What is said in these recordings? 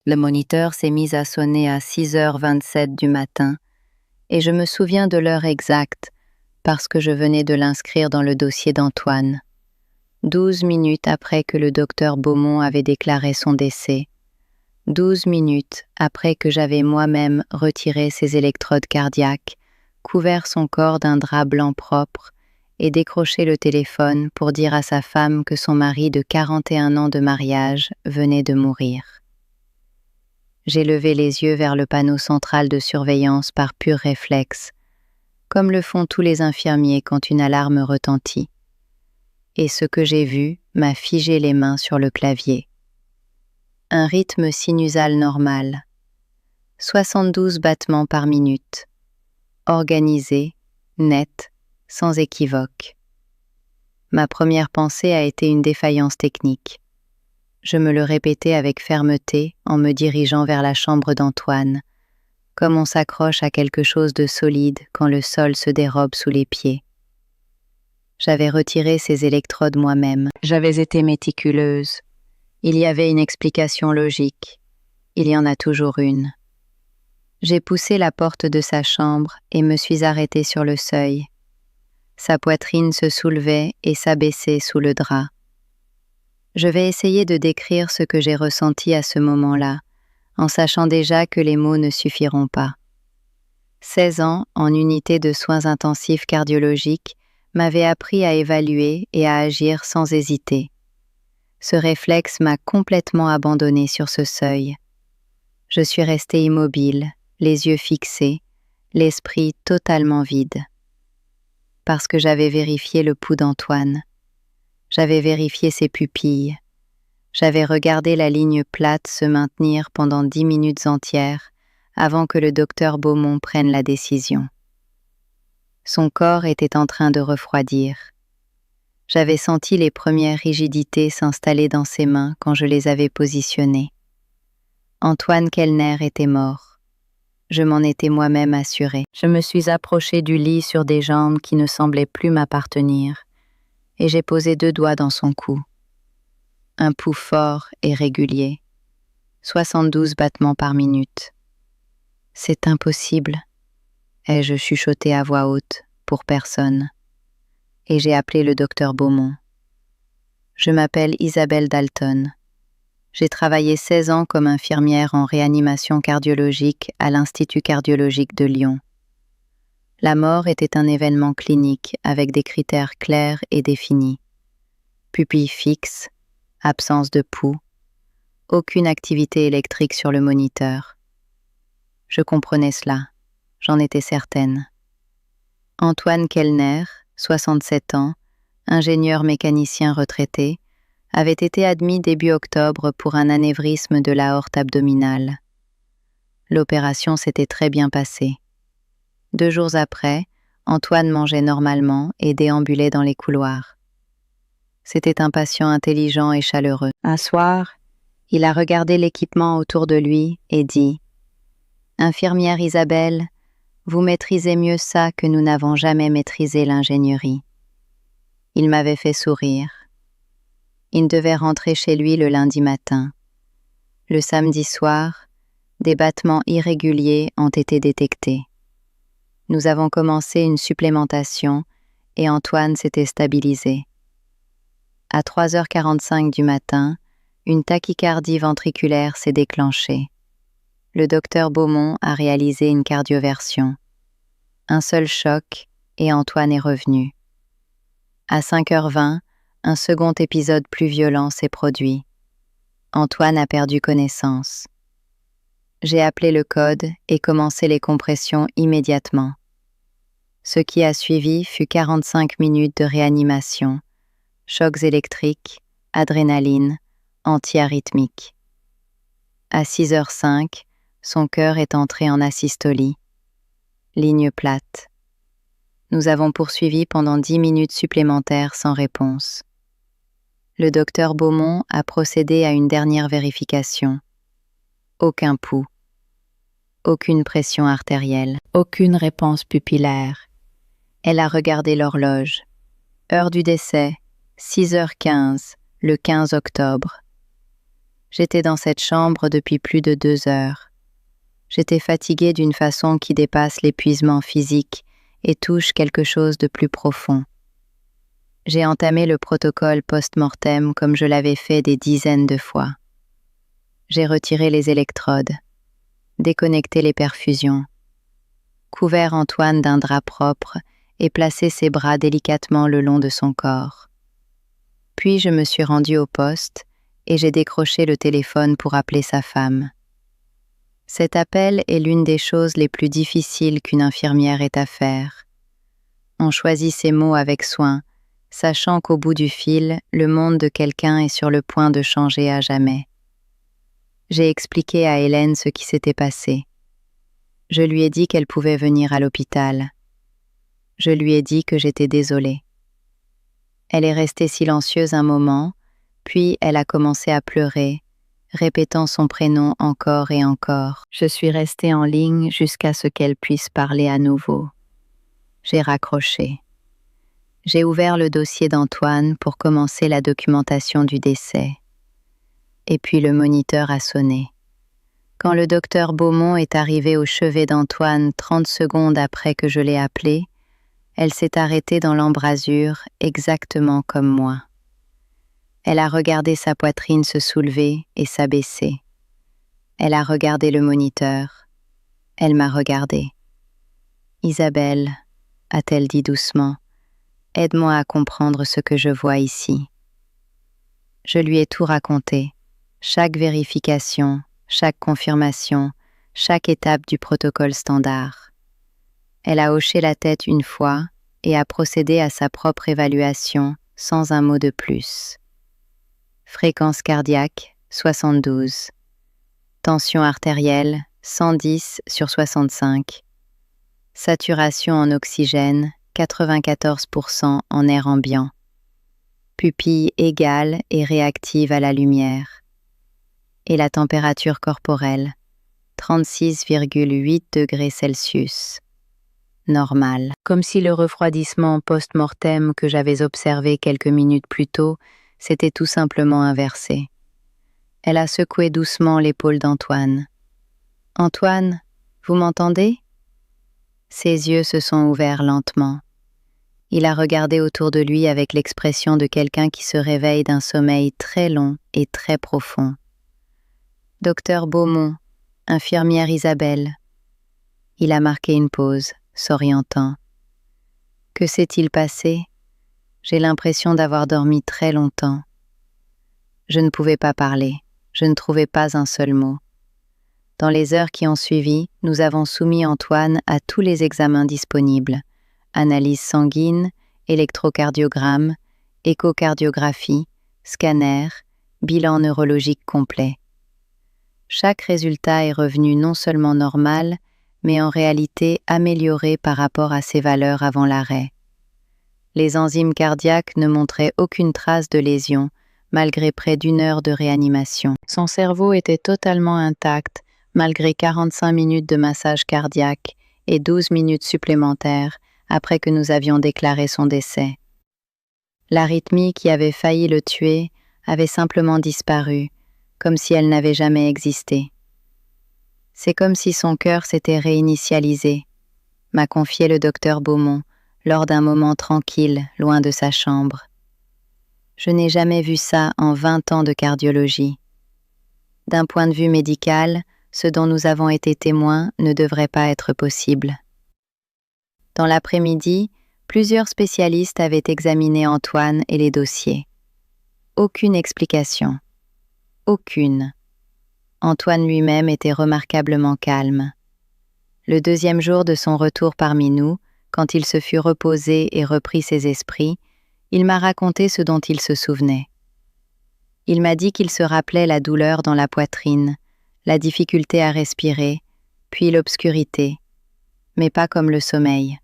Le moniteur s'est mis à sonner à 6h27 du matin et je me souviens de l'heure exacte parce que je venais de l'inscrire dans le dossier d'Antoine. 12 minutes après que le docteur Beaumont avait déclaré son décès. 12 minutes après que j'avais moi-même retiré ses électrodes cardiaques, couvert son corps d'un drap blanc propre et décroché le téléphone pour dire à sa femme que son mari de 41 ans de mariage venait de mourir. J'ai levé les yeux vers le panneau central de surveillance par pur réflexe, comme le font tous les infirmiers quand une alarme retentit. Et ce que j'ai vu m'a figé les mains sur le clavier. Un rythme sinusal normal, 72 battements par minute, organisé, net, sans équivoque. Ma première pensée a été une défaillance technique. Je me le répétais avec fermeté en me dirigeant vers la chambre d'Antoine, comme on s'accroche à quelque chose de solide quand le sol se dérobe sous les pieds. J'avais retiré ces électrodes moi-même. J'avais été méticuleuse. Il y avait une explication logique. Il y en a toujours une. J'ai poussé la porte de sa chambre et me suis arrêtée sur le seuil. Sa poitrine se soulevait et s'abaissait sous le drap. Je vais essayer de décrire ce que j'ai ressenti à ce moment-là, en sachant déjà que les mots ne suffiront pas. 16 ans en unité de soins intensifs cardiologiques m'avaient appris à évaluer et à agir sans hésiter. Ce réflexe m'a complètement abandonnée sur ce seuil. Je suis restée immobile, les yeux fixés, l'esprit totalement vide. Parce que j'avais vérifié le pouls d'Antoine. J'avais vérifié ses pupilles. J'avais regardé la ligne plate se maintenir pendant 10 minutes entières avant que le docteur Beaumont prenne la décision. Son corps était en train de refroidir. J'avais senti les premières rigidités s'installer dans ses mains quand je les avais positionnées. Antoine Kellner était mort. Je m'en étais moi-même assurée. Je me suis approchée du lit sur des jambes qui ne semblaient plus m'appartenir, et j'ai posé 2 doigts dans son cou. Un pouls fort et régulier. 72 battements par minute. C'est impossible, ai-je chuchoté à voix haute, pour personne. Et j'ai appelé le docteur Beaumont. Je m'appelle Isabelle Dalton. J'ai travaillé 16 ans comme infirmière en réanimation cardiologique à l'Institut cardiologique de Lyon. La mort était un événement clinique avec des critères clairs et définis. Pupille fixe, absence de pouls, aucune activité électrique sur le moniteur. Je comprenais cela, j'en étais certaine. Antoine Kellner, 67 ans, ingénieur mécanicien retraité, avait été admis début octobre pour un anévrisme de l'aorte abdominale. L'opération s'était très bien passée. 2 jours après, Antoine mangeait normalement et déambulait dans les couloirs. C'était un patient intelligent et chaleureux. Un soir, il a regardé l'équipement autour de lui et dit « Infirmière Isabelle, vous maîtrisez mieux ça que nous n'avons jamais maîtrisé l'ingénierie. » Il m'avait fait sourire. Il devait rentrer chez lui le lundi matin. Le samedi soir, des battements irréguliers ont été détectés. Nous avons commencé une supplémentation et Antoine s'était stabilisé. À 3h45 du matin, une tachycardie ventriculaire s'est déclenchée. Le docteur Beaumont a réalisé une cardioversion. Un seul choc et Antoine est revenu. À 5h20, un second épisode plus violent s'est produit. Antoine a perdu connaissance. J'ai appelé le code et commencé les compressions immédiatement. Ce qui a suivi fut 45 minutes de réanimation, chocs électriques, adrénaline, antiarythmique. À 6h05, son cœur est entré en asystolie. Ligne plate. Nous avons poursuivi pendant 10 minutes supplémentaires sans réponse. Le docteur Beaumont a procédé à une dernière vérification. Aucun pouls. Aucune pression artérielle. Aucune réponse pupillaire. Elle a regardé l'horloge. Heure du décès, 6h15, le 15 octobre. J'étais dans cette chambre depuis plus de 2 heures. J'étais fatiguée d'une façon qui dépasse l'épuisement physique et touche quelque chose de plus profond. J'ai entamé le protocole post-mortem comme je l'avais fait des dizaines de fois. J'ai retiré les électrodes, déconnecté les perfusions, couvert Antoine d'un drap propre et placé ses bras délicatement le long de son corps. Puis je me suis rendue au poste et j'ai décroché le téléphone pour appeler sa femme. Cet appel est l'une des choses les plus difficiles qu'une infirmière ait à faire. On choisit ses mots avec soin, sachant qu'au bout du fil, le monde de quelqu'un est sur le point de changer à jamais. J'ai expliqué à Hélène ce qui s'était passé. Je lui ai dit qu'elle pouvait venir à l'hôpital. Je lui ai dit que j'étais désolée. Elle est restée silencieuse un moment, puis elle a commencé à pleurer, répétant son prénom encore et encore. Je suis restée en ligne jusqu'à ce qu'elle puisse parler à nouveau. J'ai raccroché. J'ai ouvert le dossier d'Antoine pour commencer la documentation du décès. Et puis le moniteur a sonné. Quand le docteur Beaumont est arrivé au chevet d'Antoine 30 secondes après que je l'ai appelé, elle s'est arrêtée dans l'embrasure exactement comme moi. Elle a regardé sa poitrine se soulever et s'abaisser. Elle a regardé le moniteur. Elle m'a regardé. « Isabelle », a-t-elle dit doucement, « aide-moi à comprendre ce que je vois ici. » Je lui ai tout raconté, chaque vérification, chaque confirmation, chaque étape du protocole standard. Elle a hoché la tête une fois et a procédé à sa propre évaluation sans un mot de plus. Fréquence cardiaque, 72. Tension artérielle, 110/65. Saturation en oxygène, 94% en air ambiant. Pupille égale et réactive à la lumière. Et la température corporelle, 36,8 degrés Celsius. Normal. Comme si le refroidissement post-mortem que j'avais observé quelques minutes plus tôt s'était tout simplement inversé. Elle a secoué doucement l'épaule d'Antoine. « Antoine, vous m'entendez ?» Ses yeux se sont ouverts lentement. Il a regardé autour de lui avec l'expression de quelqu'un qui se réveille d'un sommeil très long et très profond. « Docteur Beaumont, infirmière Isabelle. » Il a marqué une pause, s'orientant. « Que s'est-il passé ? J'ai l'impression d'avoir dormi très longtemps. » Je ne pouvais pas parler, je ne trouvais pas un seul mot. Dans les heures qui ont suivi, nous avons soumis Antoine à tous les examens disponibles. Analyse sanguine, électrocardiogramme, échocardiographie, scanner, bilan neurologique complet. Chaque résultat est revenu non seulement normal, mais en réalité amélioré par rapport à ses valeurs avant l'arrêt. Les enzymes cardiaques ne montraient aucune trace de lésion, malgré près d'1 heure de réanimation. Son cerveau était totalement intact, malgré 45 minutes de massage cardiaque et 12 minutes supplémentaires après que nous avions déclaré son décès. L'arythmie qui avait failli le tuer avait simplement disparu, comme si elle n'avait jamais existé. C'est comme si son cœur s'était réinitialisé, m'a confié le docteur Beaumont, lors d'un moment tranquille, loin de sa chambre. Je n'ai jamais vu ça en 20 ans de cardiologie. D'un point de vue médical, ce dont nous avons été témoins ne devrait pas être possible. Dans l'après-midi, plusieurs spécialistes avaient examiné Antoine et les dossiers. Aucune explication. Aucune. Antoine lui-même était remarquablement calme. Le 2e jour de son retour parmi nous, quand il se fut reposé et repris ses esprits, il m'a raconté ce dont il se souvenait. Il m'a dit qu'il se rappelait la douleur dans la poitrine, la difficulté à respirer, puis l'obscurité, mais pas comme le sommeil.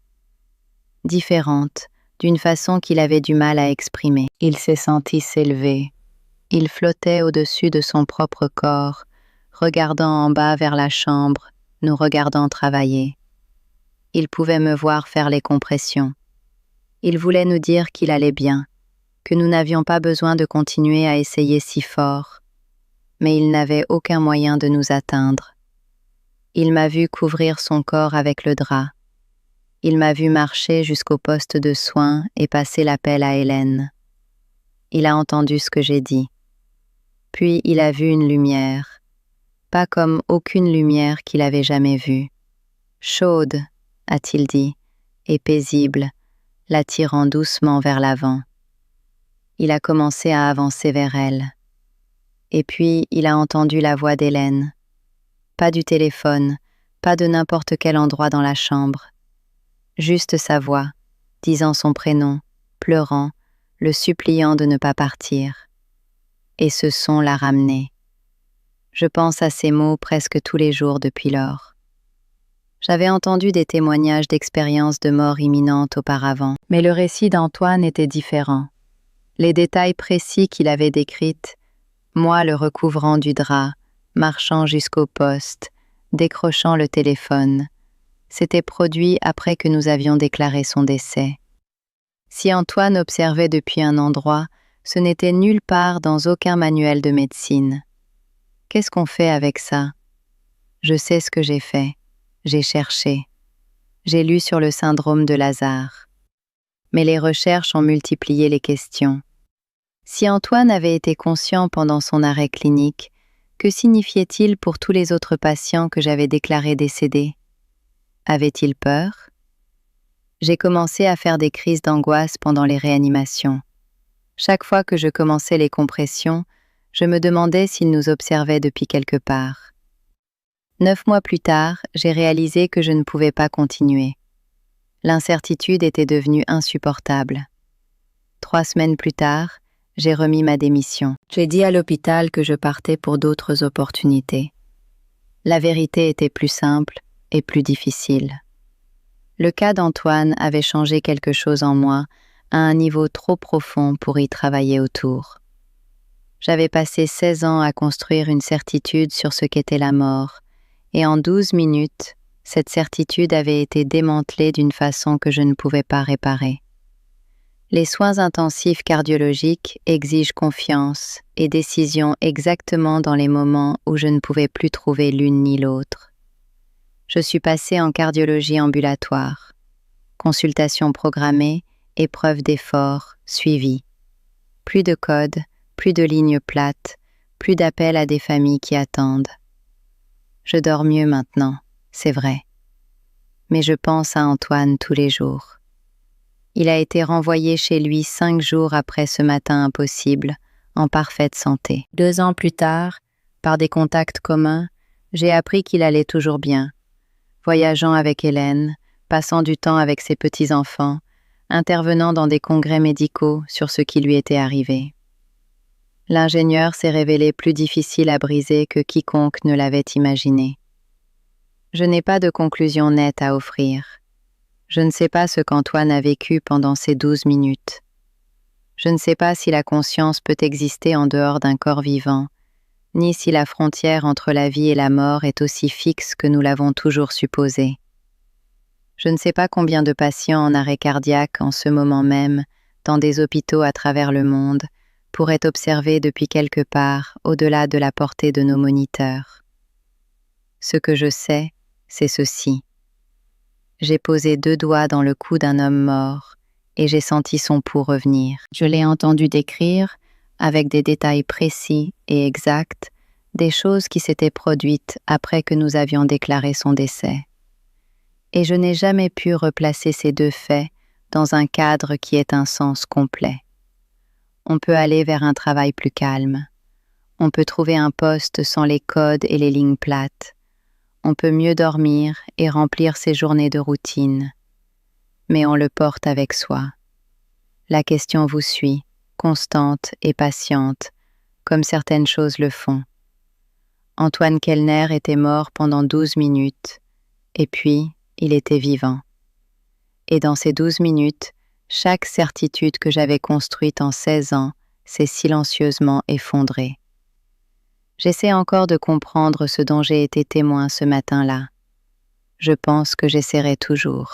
Différente, d'une façon qu'il avait du mal à exprimer. Il s'est senti s'élever. Il flottait au-dessus de son propre corps, regardant en bas vers la chambre, nous regardant travailler. Il pouvait me voir faire les compressions. Il voulait nous dire qu'il allait bien, que nous n'avions pas besoin de continuer à essayer si fort. mais il n'avait aucun moyen de nous atteindre. Il m'a vu couvrir son corps avec le drap. Il m'a vu marcher jusqu'au poste de soins et passer l'appel à Hélène. Il a entendu ce que j'ai dit. Puis il a vu une lumière, pas comme aucune lumière qu'il avait jamais vue. Chaude, a-t-il dit, et paisible, l'attirant doucement vers l'avant. Il a commencé à avancer vers elle. Et puis il a entendu la voix d'Hélène. Pas du téléphone, pas de n'importe quel endroit dans la chambre. Juste sa voix, disant son prénom, pleurant, le suppliant de ne pas partir. Et ce son l'a ramené. Je pense à ces mots presque tous les jours depuis lors. J'avais entendu des témoignages d'expériences de mort imminente auparavant, mais le récit d'Antoine était différent. Les détails précis qu'il avait décrits, moi le recouvrant du drap, marchant jusqu'au poste, décrochant le téléphone, s'était produit après que nous avions déclaré son décès. Si Antoine observait depuis un endroit, ce n'était nulle part dans aucun manuel de médecine. Qu'est-ce qu'on fait avec ça? Je sais ce que j'ai fait. J'ai cherché. J'ai lu sur le syndrome de Lazare. Mais les recherches ont multiplié les questions. Si Antoine avait été conscient pendant son arrêt clinique, que signifiait-il pour tous les autres patients que j'avais déclarés décédés? Avait-il peur? J'ai commencé à faire des crises d'angoisse pendant les réanimations. Chaque fois que je commençais les compressions, je me demandais s'il nous observait depuis quelque part. 9 mois plus tard, j'ai réalisé que je ne pouvais pas continuer. L'incertitude était devenue insupportable. 3 semaines plus tard, j'ai remis ma démission. J'ai dit à l'hôpital que je partais pour d'autres opportunités. La vérité était plus simple et plus difficile. Le cas d'Antoine avait changé quelque chose en moi à un niveau trop profond pour y travailler autour. J'avais passé 16 ans à construire une certitude sur ce qu'était la mort, et en 12 minutes, cette certitude avait été démantelée d'une façon que je ne pouvais pas réparer. Les soins intensifs cardiologiques exigent confiance et décision exactement dans les moments où je ne pouvais plus trouver l'une ni l'autre. Je suis passée en cardiologie ambulatoire. Consultation programmée, épreuve d'effort, suivi. Plus de codes, plus de lignes plates, plus d'appels à des familles qui attendent. Je dors mieux maintenant, c'est vrai. Mais je pense à Antoine tous les jours. Il a été renvoyé chez lui 5 jours après ce matin impossible, en parfaite santé. 2 ans plus tard, par des contacts communs, j'ai appris qu'il allait toujours bien, voyageant avec Hélène, passant du temps avec ses petits-enfants, intervenant dans des congrès médicaux sur ce qui lui était arrivé. L'ingénieur s'est révélé plus difficile à briser que quiconque ne l'avait imaginé. Je n'ai pas de conclusion nette à offrir. Je ne sais pas ce qu'Antoine a vécu pendant ces 12 minutes. Je ne sais pas si la conscience peut exister en dehors d'un corps vivant, ni si la frontière entre la vie et la mort est aussi fixe que nous l'avons toujours supposé. Je ne sais pas combien de patients en arrêt cardiaque en ce moment même, dans des hôpitaux à travers le monde, pourraient observer depuis quelque part, au-delà de la portée de nos moniteurs. Ce que je sais, c'est ceci. J'ai posé 2 doigts dans le cou d'un homme mort, et j'ai senti son pouls revenir. Je l'ai entendu décrire, avec des détails précis et exacts, des choses qui s'étaient produites après que nous avions déclaré son décès. Et je n'ai jamais pu replacer ces 2 faits dans un cadre qui ait un sens complet. On peut aller vers un travail plus calme. On peut trouver un poste sans les codes et les lignes plates. On peut mieux dormir et remplir ses journées de routine. Mais on le porte avec soi. La question vous suit, constante et patiente, comme certaines choses le font. Antoine Kellner était mort pendant 12 minutes, et puis il était vivant. Et dans ces 12 minutes, chaque certitude que j'avais construite en 16 ans s'est silencieusement effondrée. J'essaie encore de comprendre ce dont j'ai été témoin ce matin-là. Je pense que j'essaierai toujours.